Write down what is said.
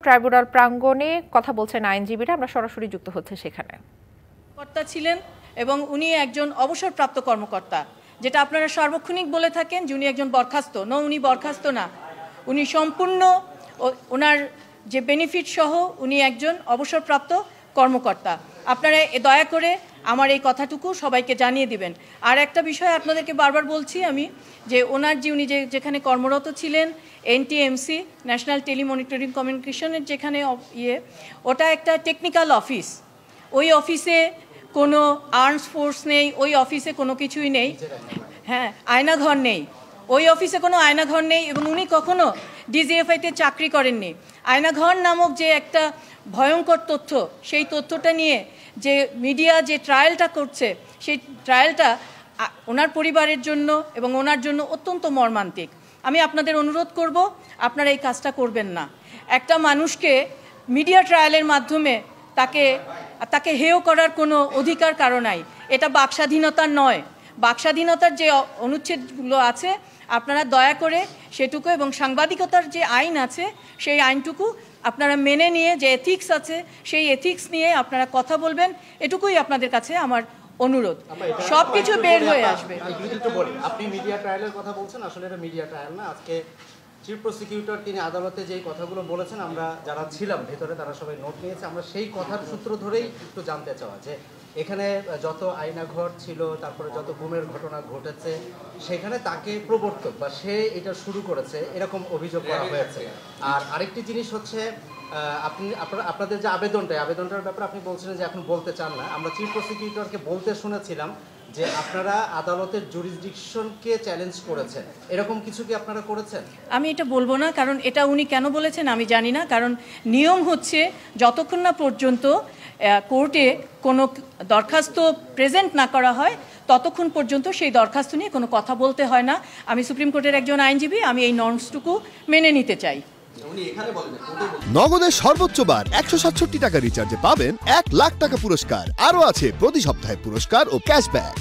Tribunal প্রাঙ্গণে কথা বলছেন আইনজীবীরা, আমরা সরাসরি যুক্ত হচ্ছে সেখানে। কর্তা ছিলেন এবং উনি একজন অবসরপ্রাপ্ত কর্মকর্তা, যেটা আপনারা সার্বক্ষণিক বলে থাকেন যে উনি একজন বরখাস্ত। উনি বরখাস্ত না, উনি সম্পূর্ণ ওনার যে বেনিফিট সহ উনি একজন অবসরপ্রাপ্ত কর্মকর্তা। আপনারা দয়া করে আমার এই কথাটুকু সবাইকে জানিয়ে দিবেন। আর একটা বিষয় আপনাদেরকে বারবার বলছি আমি, যে ওনার যে উনি যেখানে কর্মরত ছিলেন এনটিএমসি, ন্যাশনাল টেলিমনিটরিং কমিউনিকেশনের যেখানে ওটা একটা টেকনিক্যাল অফিস। ওই অফিসে কোনো আর্মস ফোর্স নেই, ওই অফিসে কোনো কিছুই নেই। হ্যাঁ, আয়নাঘর নেই, ওই অফিসে কোনো আয়নাঘর নেই এবং উনি কখনো ডিজিএফআইতে চাকরি করেননি। আয়নাঘর নামক যে একটা ভয়ঙ্কর তথ্য, সেই তথ্যটা নিয়ে যে মিডিয়া যে ট্রায়ালটা করছে, সেই ট্রায়ালটা ওনার পরিবারের জন্য এবং ওনার জন্য অত্যন্ত মর্মান্তিক। আমি আপনাদের অনুরোধ করব, আপনারা এই কাজটা করবেন না। একটা মানুষকে মিডিয়া ট্রায়ালের মাধ্যমে তাকে হেয় করার কোনো অধিকার কারো নাই। এটা বাকস্বাধীনতার নয়। বাকস্বাধীনতার যে অনুচ্ছেদগুলো আছে আপনারা দয়া করে সেটুকু, এবং সাংবাদিকতার যে আইন আছে সেই আইনটুকু আপনারা মেনে নিয়ে, যে এথিক্স আছে সেই এথিক্স নিয়ে আপনারা কথা বলবেন, এটুকুই আপনাদের কাছে আমার অনুরোধ। সবকিছু বের হয়ে আসবে। আপনি মিডিয়া ট্রায়ালের কথা বলছেন, আসলে এটা মিডিয়া ট্রায়াল না। আজকে চিফ প্রসিকিউটর তিনি আদালতে যেই কথাগুলো বলেছেন, আমরা যারা ছিলাম ভেতরে তারা সবাই নোট নিয়েছে। আমরা সেই কথার সূত্র ধরেই একটু জানতে চাওয়া যে এখানে যত আয়নাঘর ছিল, তারপরে যত গুমের ঘটনা ঘটেছে, সেখানে তাকে প্রবর্তক বা সে এটা শুরু করেছে এরকম অভিযোগ করা হয়েছে। আর আরেকটি জিনিস হচ্ছে, আপনাদের যে আবেদনটার ব্যাপারে আপনি বলছিলেন যে এখন বলতে চান না। আমরা চিফ প্রসিকিউটরকে বলতে শুনেছিলাম যে আপনারা আদালতের জুরিসডিকশনকে চ্যালেঞ্জ করেছেন, এরকম কিছু কি আপনারা করেছেন? আমি এটা বলবো না, কারণ এটা উনি কেন বলেছেন আমি জানি না। কারণ নিয়ম হচ্ছে যতক্ষণ না পর্যন্ত কোর্টে কোনো দরখাস্ত প্রেজেন্ট না করা হয় ততক্ষণ পর্যন্ত সেই দরখাস্ত নিয়ে কোনো কথা বলতে হয় না। আমি সুপ্রিম কোর্টের একজন আইনজীবী, আমি এই নর্মসটুকু মেনে নিতে চাই। নগদের সর্বোচ্চ বার 167 টাকা রিচার্জে পাবেন 1 লাখ টাকা পুরস্কার। আরও আছে প্রতি সপ্তাহে পুরস্কার ও ক্যাশব্যাক।